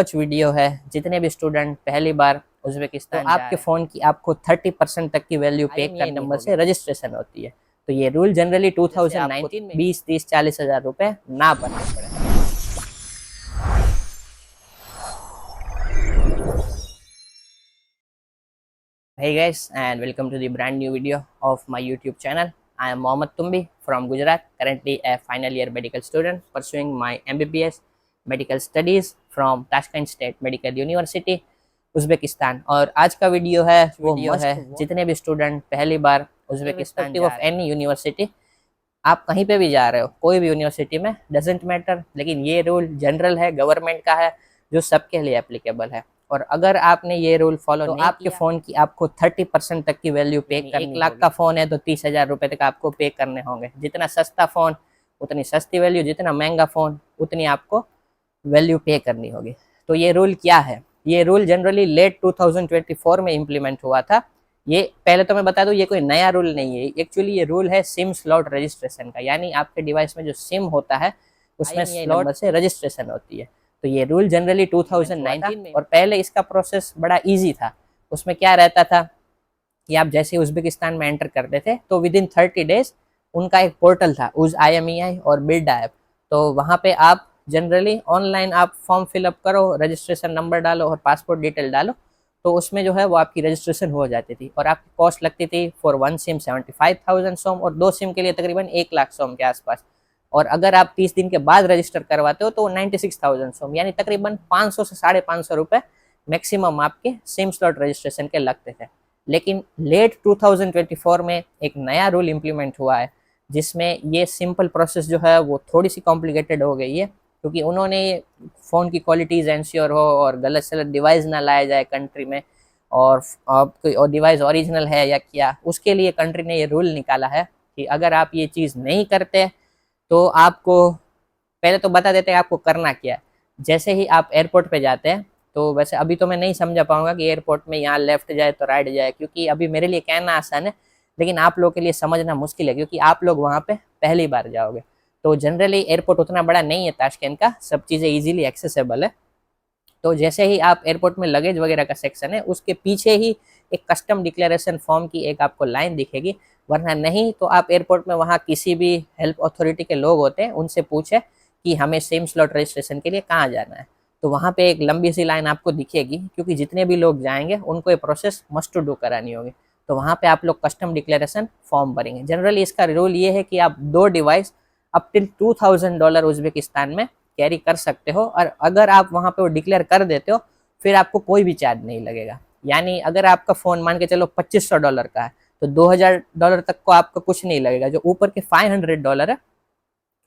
कुछ वीडियो है। जितने भी स्टूडेंट पहली बार उज्बेकिस्तान तो आपके फ़ोन की आपको 30% तक की वैल्यू पे कर नंबर से रजिस्ट्रेशन होती है। तो ये रूल जनरली 2019 में 20, 30, 40 हज़ार रुपये ना भरना पड़े। Hey guys, and welcome to the brand new video of my YouTube channel. I am Mohammad Tumbi from Gujarat, currently a final year medical student pursuing my MBBS medical studies from Tashkent State Medical University, Uzbekistan. और आज का video है जितने भी student पहली बार Uzbekistan of any university, आप कहीं पे भी जा रहे हो, कोई भी यूनिवर्सिटी में, डजेंट मैटर, लेकिन ये रूल जनरल है, गवर्नमेंट का है, जो सबके लिए एप्लीकेबल है। और अगर आपने ये रूल फॉलो तो आपके फ़ोन की आपको 30% तक की वैल्यू पे करनी, 1 लाख का फ़ोन है तो 30 हज़ार रुपये तक आपको पे करने होंगे। जितना सस्ता फ़ोन उतनी सस्ती वैल्यू, जितना महंगा फ़ोन उतनी आपको वैल्यू पे करनी होगी। तो ये रूल क्या है? ये रूल जनरली लेट 2024 में इम्प्लीमेंट हुआ था। ये पहले तो मैं बता दूं, ये कोई नया रूल नहीं है। एक्चुअली ये रूल है सिम स्लॉट रजिस्ट्रेशन का, यानी आपके डिवाइस में जो सिम होता है उसमें स्लॉट से रजिस्ट्रेशन होती है। तो ये रूल जनरली 2019 में, और पहले इसका प्रोसेस बड़ा इजी था। उसमें क्या रहता था कि आप जैसे उज़्बेकिस्तान में एंटर करते थे तो विद इन 30 डेज उनका एक पोर्टल था, उज़ IMEI और बिल्ड ऐप। तो वहाँ पे आप जनरली ऑनलाइन आप फॉर्म फिलअप करो, रजिस्ट्रेशन नंबर डालो और पासपोर्ट डिटेल डालो, तो उसमें जो है वो आपकी रजिस्ट्रेशन हो जाती थी। और आपकी कॉस्ट लगती थी फॉर 1 सिम 75,000 सोम, और 2 सिम के लिए तकरीबन 1 लाख सोम के आसपास। और अगर आप 30 दिन के बाद रजिस्टर करवाते हो तो 96,000 सोम, यानी तकरीबन 500 से 550 रुपये मैक्सिमम आपके सिम स्लॉट रजिस्ट्रेशन के लगते थे। लेकिन लेट 2024 में एक नया रूल इम्प्लीमेंट हुआ है, जिसमें ये सिंपल प्रोसेस जो है वो थोड़ी सी कॉम्प्लिकेटेड हो गई है, क्योंकि उन्होंने फ़ोन की क्वालिटीज़ इंश्योर हो और गलत सलत डिवाइस ना लाया जाए कंट्री में, और कोई डिवाइस ओरिजिनल है या क्या, उसके लिए कंट्री ने ये रूल निकाला है कि अगर आप ये चीज़ नहीं करते तो आपको, पहले तो बता देते हैं आपको करना क्या है। जैसे ही आप एयरपोर्ट पे जाते हैं, तो वैसे अभी तो मैं नहीं समझा पाऊंगा कि एयरपोर्ट में यहाँ लेफ्ट जाए तो राइट जाए, क्योंकि अभी मेरे लिए कहना आसान है लेकिन आप लोगों के लिए समझना मुश्किल है, क्योंकि आप लोग वहाँ पे पहली बार जाओगे। तो जनरली एयरपोर्ट उतना बड़ा नहीं है ताशकंद का, सब चीज़ें ईजिली एक्सेसिबल है। तो जैसे ही आप एयरपोर्ट में लगेज वगैरह का सेक्शन है, उसके पीछे ही एक कस्टम डिक्लेरेशन फॉर्म की एक आपको लाइन दिखेगी, वरना नहीं तो आप एयरपोर्ट में वहाँ किसी भी हेल्प अथॉरिटी के लोग होते हैं, उनसे पूछे कि हमें सिम स्लॉट रजिस्ट्रेशन के लिए कहाँ जाना है। तो वहाँ पे एक लंबी सी लाइन आपको दिखेगी, क्योंकि जितने भी लोग जाएंगे उनको ये प्रोसेस मस्ट टू डू करानी होगी। तो वहाँ पे आप लोग कस्टम डिक्लेरेशन फॉर्म भरेंगे। जनरली इसका रूल ये है कि आप 2 डिवाइस अप टिल $2,000 उज़्बेकिस्तान में कैरी कर सकते हो, और अगर आप वहाँ पे वो डिक्लेयर कर देते हो फिर आपको कोई भी चार्ज नहीं लगेगा। यानी अगर आपका फ़ोन मान के चलो $2500 का है तो $2000 तक को आपका कुछ नहीं लगेगा। जो ऊपर के $500 है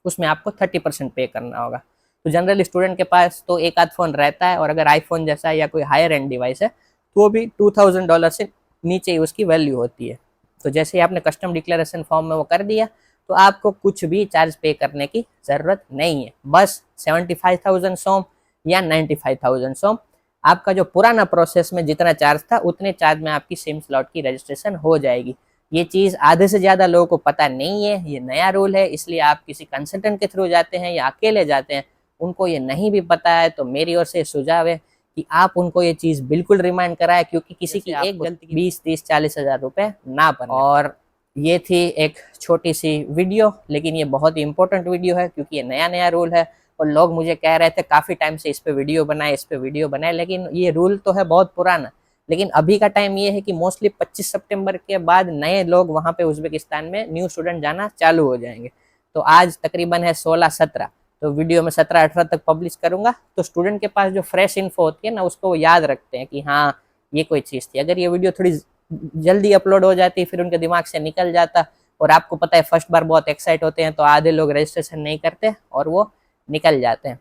उसमें आपको 30% पे करना होगा। तो जनरल स्टूडेंट के पास तो एक आध फ़ोन रहता है, और अगर आईफोन जैसा या कोई हायर एंड डिवाइस है तो वो भी $2000 से नीचे ही उसकी वैल्यू होती है। तो जैसे ही आपने कस्टम डिक्लेरेशन फॉर्म में वो कर दिया तो आपको कुछ भी चार्ज पे करने की ज़रूरत नहीं है। बस 75,000 सोम या 95,000 सोम, आपका जो पुराना प्रोसेस में जितना चार्ज था उतने चार्ज में आपकी सिम स्लॉट की रजिस्ट्रेशन हो जाएगी। ये चीज़ आधे से ज़्यादा लोगों को पता नहीं है, ये नया रूल है, इसलिए आप किसी कंसल्टेंट के थ्रू जाते हैं या अकेले जाते हैं, उनको ये नहीं भी पता है, तो मेरी ओर से सुझाव है कि आप उनको ये चीज़ बिल्कुल रिमाइंड कराएं, क्योंकि किसी की एक गलती 20, 30, 40 हज़ार रुपये ना बने। और ये थी एक छोटी सी वीडियो, लेकिन ये बहुत ही इंपॉर्टेंट वीडियो है, क्योंकि ये नया नया रूल है और लोग मुझे कह रहे थे काफ़ी टाइम से इस पे वीडियो बनाए, लेकिन ये रूल तो है बहुत पुराना। लेकिन अभी का टाइम ये है कि मोस्टली 25 सितंबर के बाद नए लोग वहाँ पे उज़्बेकिस्तान में न्यू स्टूडेंट जाना चालू हो जाएंगे। तो आज तकरीबन है 16-17, तो वीडियो में 17-18 तक पब्लिश करूँगा, तो स्टूडेंट के पास जो फ्रेश इन्फो होती है ना, उसको वो याद रखते हैं कि हाँ ये कोई चीज़ थी। अगर ये वीडियो थोड़ी जल्दी अपलोड हो जाती फिर उनके दिमाग से निकल जाता, और आपको पता है फर्स्ट बार बहुत एक्साइट होते हैं तो आधे लोग रजिस्ट्रेशन नहीं करते और वो निकल जाते हैं।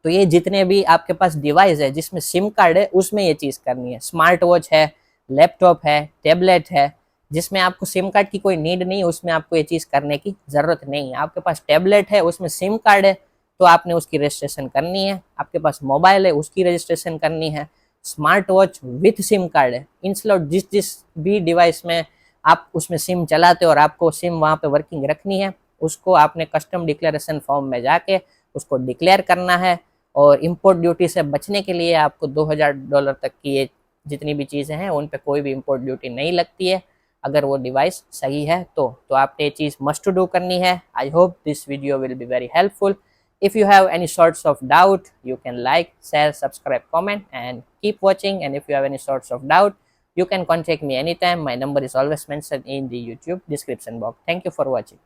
तो ये जितने भी आपके पास डिवाइस है जिसमें सिम कार्ड है उसमें ये चीज़ करनी है। स्मार्ट वॉच है, लैपटॉप है, टैबलेट है, जिसमें आपको सिम कार्ड की कोई नीड नहीं है, उसमें आपको ये चीज़ करने की ज़रूरत नहीं है। आपके पास टैबलेट है, उसमें सिम कार्ड है, तो आपने उसकी रजिस्ट्रेशन करनी है। आपके पास मोबाइल है, उसकी रजिस्ट्रेशन करनी है। Smart watch with SIM card है, इन स्लॉट जिस भी डिवाइस में आप उसमें सिम चलाते हो और आपको सिम वहाँ पे वर्किंग रखनी है, उसको आपने कस्टम डिक्लेरेशन फॉर्म में जाके उसको डिक्लेयर करना है। और इम्पोर्ट ड्यूटी से बचने के लिए आपको $2000 तक की ये जितनी भी चीज़ें हैं उन पे कोई भी इम्पोर्ट ड्यूटी नहीं लगती है, अगर वो डिवाइस सही है तो आपने ये चीज़ मस्ट टू डू करनी है। I hope this video will be very helpful. If you have any sorts of doubt, you can like, share, subscribe, comment, and keep watching. And if you have any sorts of doubt, you can contact me anytime. My number is always mentioned in the YouTube description box. Thank you for watching.